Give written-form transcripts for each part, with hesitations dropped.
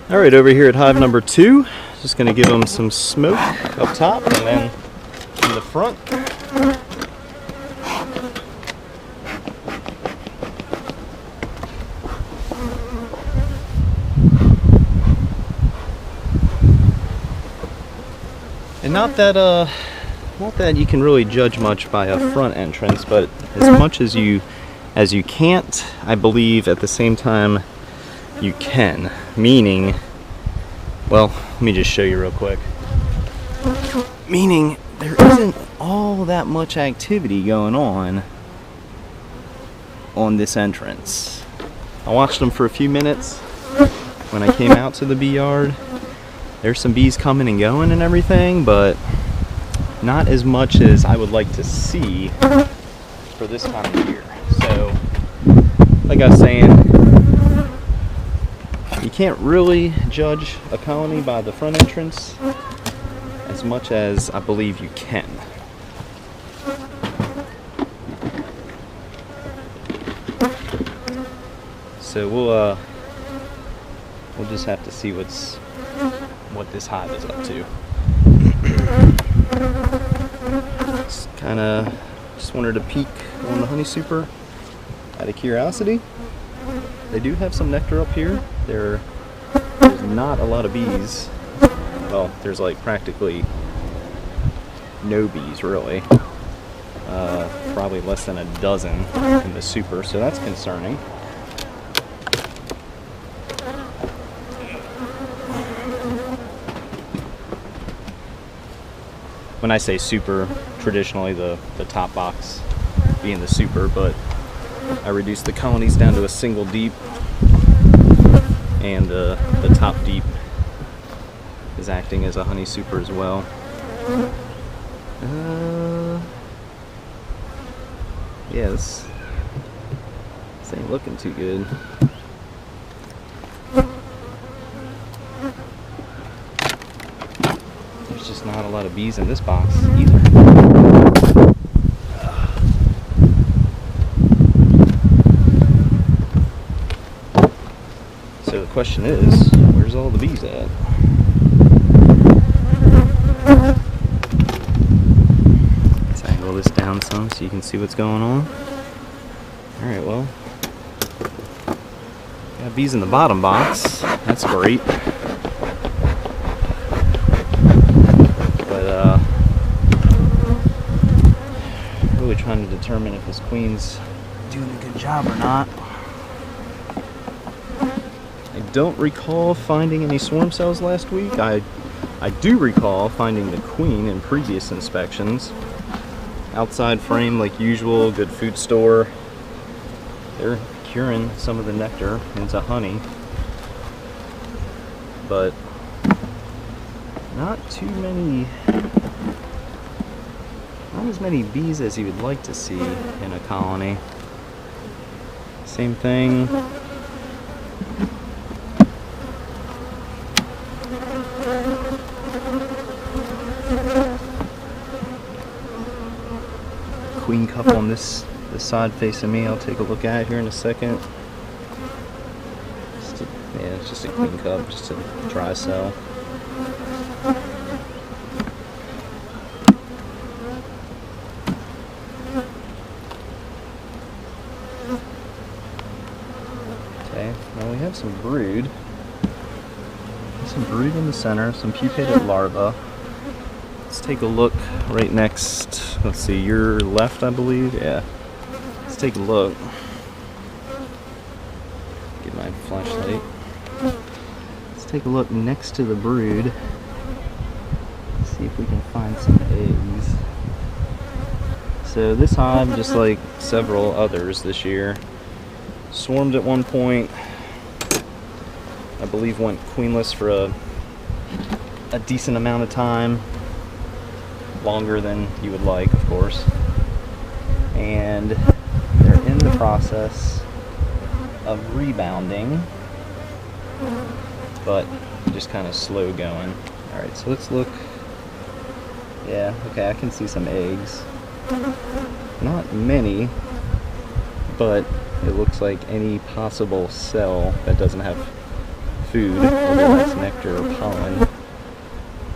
All right, over here at hive number 2, just going to give them some smoke up top and then in the front. And not that you can really judge much by a front entrance, but as much as you can't, I believe at the same time you can. Meaning, well, let me just show you real quick. Meaning there isn't all that much activity going on this entrance. I watched them for a few minutes when I came out to the bee yard. There's some bees coming and going and everything, but not as much as I would like to see for this time of year. So, like I was saying, you can't really judge a colony by the front entrance as much as I believe you can. So we'll just have to see what this hive is up to. Just wanted to peek on the honey super out of curiosity. They do have some nectar up here. There's not a lot of bees. Well, there's like practically no bees really. Probably less than a dozen in the super, so that's concerning. When I say super, traditionally the top box being the super, but I reduced the colonies down to a single deep, and the top deep is acting as a honey super as well. Yeah, this ain't looking too good. There's just not a lot of bees in this box either. So the question is, where's all the bees at? Let's angle this down some so you can see what's going on. Alright, well, got bees in the bottom box. That's great. But really trying to determine if this queen's doing a good job or not. I don't recall finding any swarm cells last week. I do recall finding the queen in previous inspections. Outside frame like usual, good food store. They're curing some of the nectar into honey, but not as many bees as you would like to see in a colony. Same thing. Queen cup on this side facing me. I'll take a look at it here in a second. Yeah, it's just a queen cup, just a dry cell. Okay, now we have some brood. Some brood in the center, some pupated larvae. Let's take a look right next. Let's see, your left, I believe. Yeah. Let's take a look. Get my flashlight. Let's take a look next to the brood. See if we can find some eggs. So this hive, just like several others this year, swarmed at one point. I believe went queenless for a decent amount of time. Longer than you would like, of course. And they're in the process of rebounding, but just kind of slow going. Alright, so let's look. Yeah, okay, I can see some eggs. Not many, but it looks like any possible cell that doesn't have food, whether that's nectar or pollen,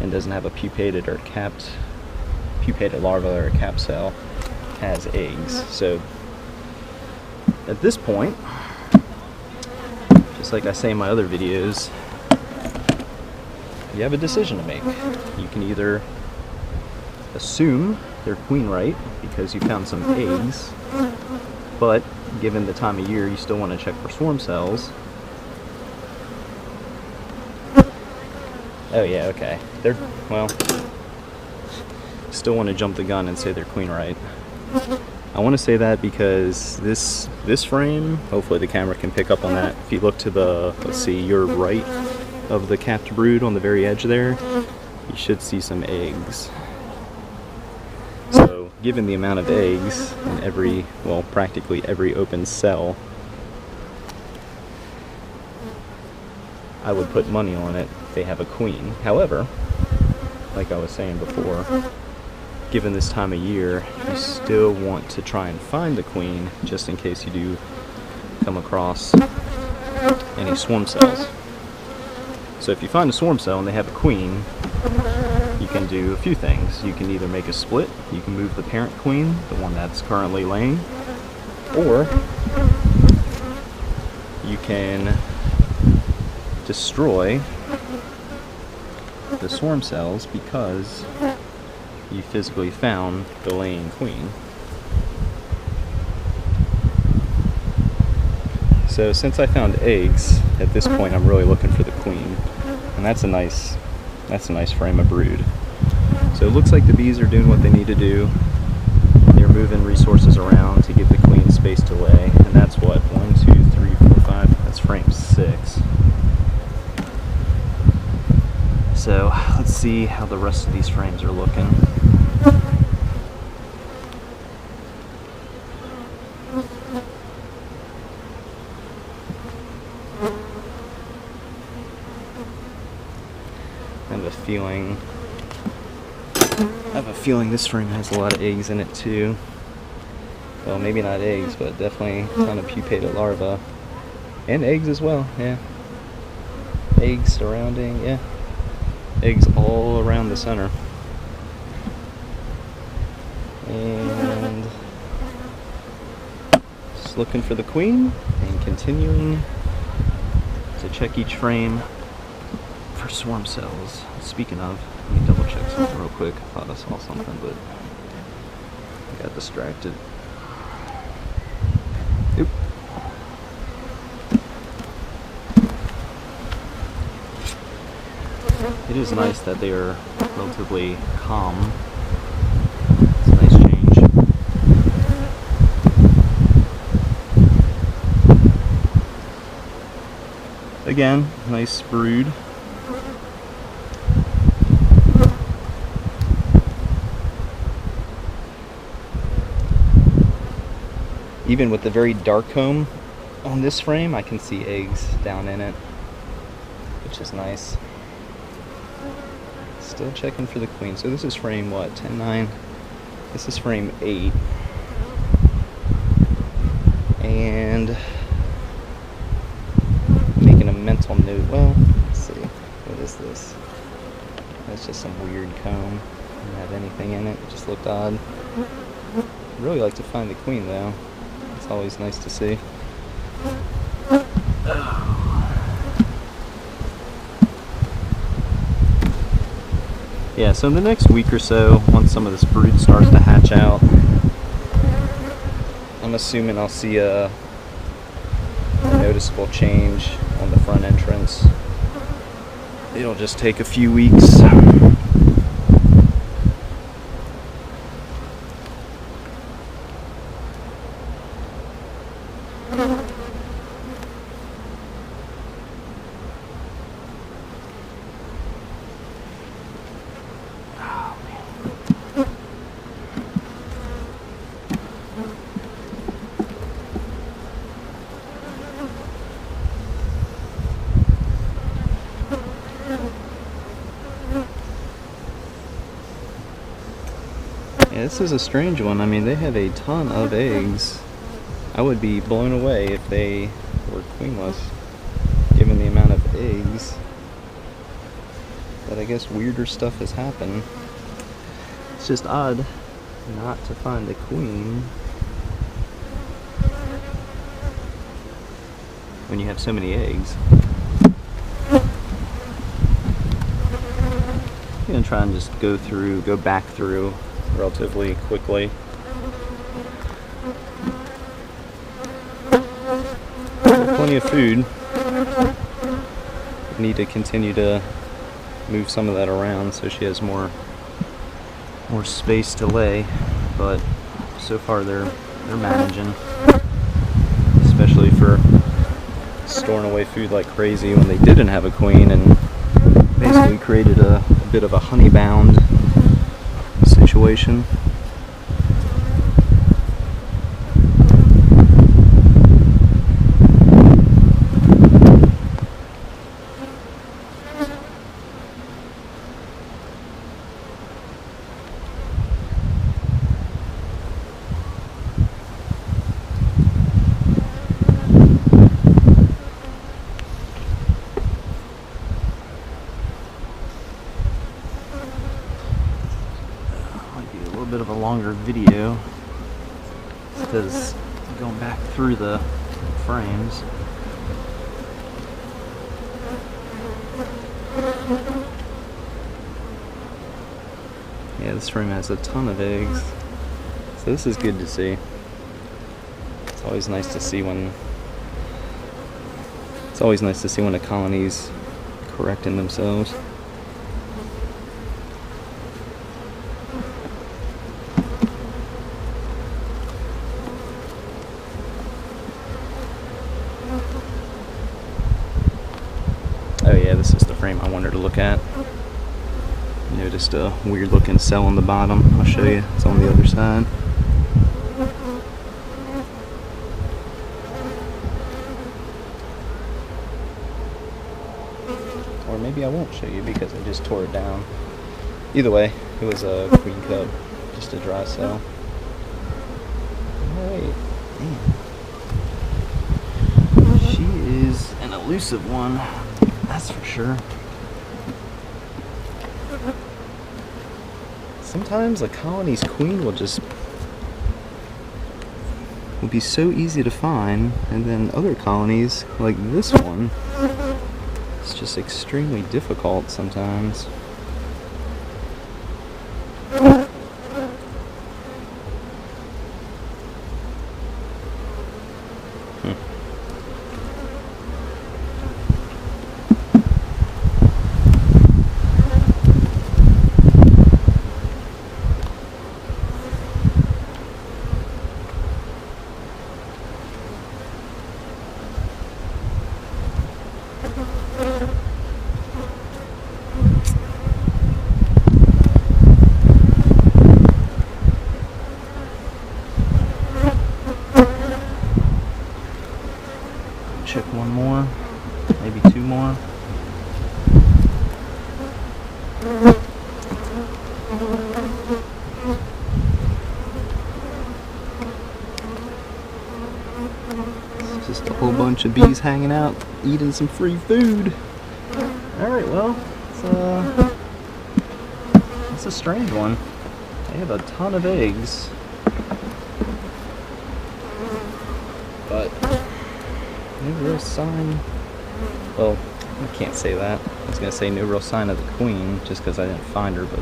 and doesn't have a pupated larva or a capped cell, has eggs. So at this point, just like I say in my other videos, you have a decision to make. You can either assume they're queen right because you found some eggs, but given the time of year you still want to check for swarm cells. Oh yeah, okay. Still want to jump the gun and say they're queen right. I want to say that because this frame, hopefully the camera can pick up on that. If you look to the, let's see, your right of the capped brood on the very edge there, you should see some eggs. So given the amount of eggs in practically every open cell, I would put money on it they have a queen. However, like I was saying before, given this time of year, you still want to try and find the queen just in case you do come across any swarm cells. So if you find a swarm cell and they have a queen, you can do a few things. You can either make a split, you can move the parent queen, the one that's currently laying, or you can destroy the swarm cells because you physically found the laying queen. So since I found eggs, at this point I'm really looking for the queen, and that's a nice frame of brood. So it looks like the bees are doing what they need to do. They're moving resources around to give the queen space to lay, and that's what, 1, 2, 3, 4, 5, that's frame 6. So let's see how the rest of these frames are looking. I have a feeling this frame has a lot of eggs in it too. Well, maybe not eggs, but definitely a ton of pupated larvae. And eggs as well, yeah. Eggs surrounding, yeah. Eggs all around the center. And just looking for the queen and continuing to check each frame for swarm cells. Speaking of, let me double check something real quick. I thought I saw something, but I got distracted. Oop. It is nice that they are relatively calm. It's a nice change. Again, nice brood. Even with the very dark comb on this frame, I can see eggs down in it, which is nice. Still checking for the queen. So this is frame what, 10-9? This is frame 8. And making a mental note. Well, let's see. What is this? That's just some weird comb. Doesn't have anything in it. It just looked odd. I'd really like to find the queen though. It's always nice to see. Yeah, so in the next week or so, once some of this brood starts to hatch out, I'm assuming I'll see a noticeable change on the front entrance. It'll just take a few weeks. Yeah, this is a strange one. I mean, they have a ton of eggs. I would be blown away if they were queenless, given the amount of eggs. but I guess weirder stuff has happened. It's just odd not to find a queen when you have so many eggs. I'm gonna try and just go back through relatively quickly. Plenty of food. Need to continue to move some of that around so she has more space to lay, but so far they're managing, especially for storing away food like crazy when they didn't have a queen, and basically created a bit of a honey-bound situation. Bit of a longer video because going back through the frames. Yeah, this frame has a ton of eggs, so this is good to see. It's always nice to see when a colony's correcting themselves. Oh yeah, this is the frame I wanted to look at. Noticed a weird looking cell on the bottom. I'll show you. It's on the other side. Or maybe I won't show you because I just tore it down. Either way, it was a queen cub, just a dry cell. Alright, man. She is an elusive one. That's for sure. Sometimes a colony's queen will be so easy to find, and then other colonies, like this one, it's just extremely difficult sometimes. Check one more, maybe two more. It's just a whole bunch of bees hanging out, eating some free food. Alright, well, it's a strange one. They have a ton of eggs, but no real sign. Well, I can't say that. I was gonna say no real sign of the queen just because I didn't find her, but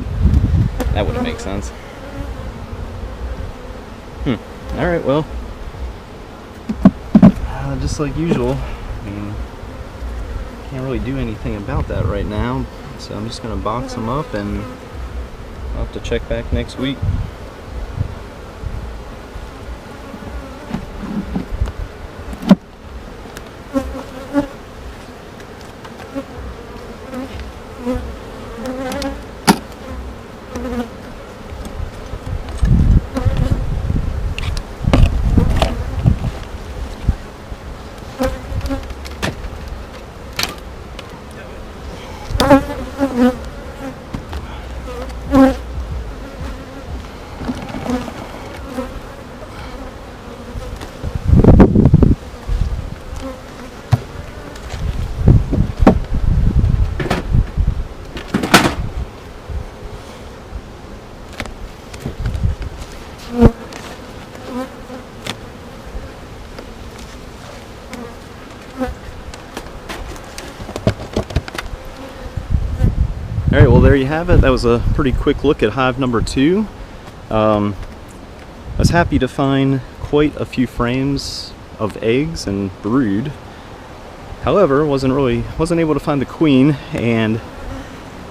that wouldn't make sense. Alright, well, just like usual, I mean, can't really do anything about that right now, so I'm just gonna box them up and I'll have to check back next week. All right, well, there you have it. That was a pretty quick look at hive number 2. I was happy to find quite a few frames of eggs and brood. However, wasn't able to find the queen, and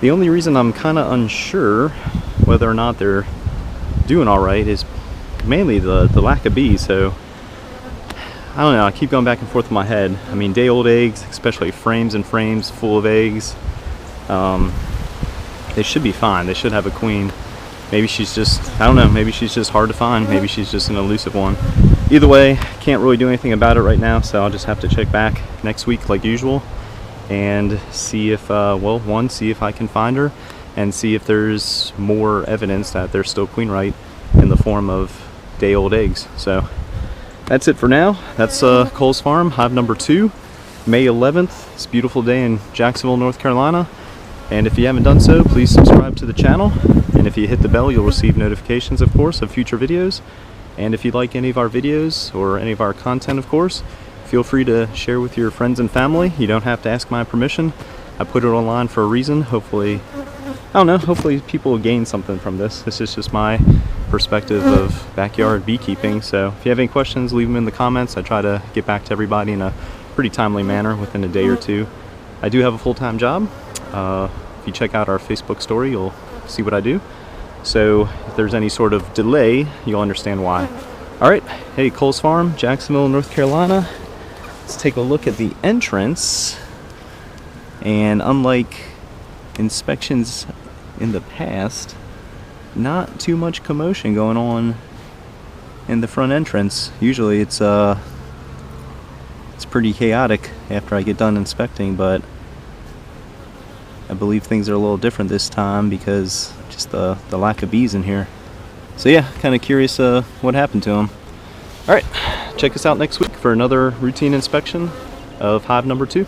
the only reason I'm kind of unsure whether or not they're doing all right is mainly the lack of bees. So I don't know, I keep going back and forth in my head. I mean, day-old eggs, especially frames and frames full of eggs, they should be fine. They should have a queen. Maybe she's just, I don't know, maybe she's just hard to find. Maybe she's just an elusive one. Either way, can't really do anything about it right now, so I'll just have to check back next week like usual and see if, well, one, see if I can find her, and see if there's more evidence that they're still queen right in the form of day-old eggs. So that's it for now. That's Cole's Farm, hive number 2, May 11th. It's a beautiful day in Jacksonville, North Carolina. And if you haven't done so, please subscribe to the channel. And if you hit the bell, you'll receive notifications, of course, of future videos. And if you like any of our videos or any of our content, of course, feel free to share with your friends and family. You don't have to ask my permission. I put it online for a reason. Hopefully, I don't know, hopefully people will gain something from this. This is just my perspective of backyard beekeeping. So if you have any questions, leave them in the comments. I try to get back to everybody in a pretty timely manner within a day or two. I do have a full-time job. If you check out our Facebook story, you'll see what I do. So if there's any sort of delay, you'll understand why. All right, hey, Cole's Farm, Jacksonville, North Carolina. Let's take a look at the entrance. And unlike inspections in the past, not too much commotion going on in the front entrance. Usually it's pretty chaotic after I get done inspecting, but I believe things are a little different this time because just the lack of bees in here. So yeah, kind of curious what happened to them. All right, check us out next week for another routine inspection of hive number 2.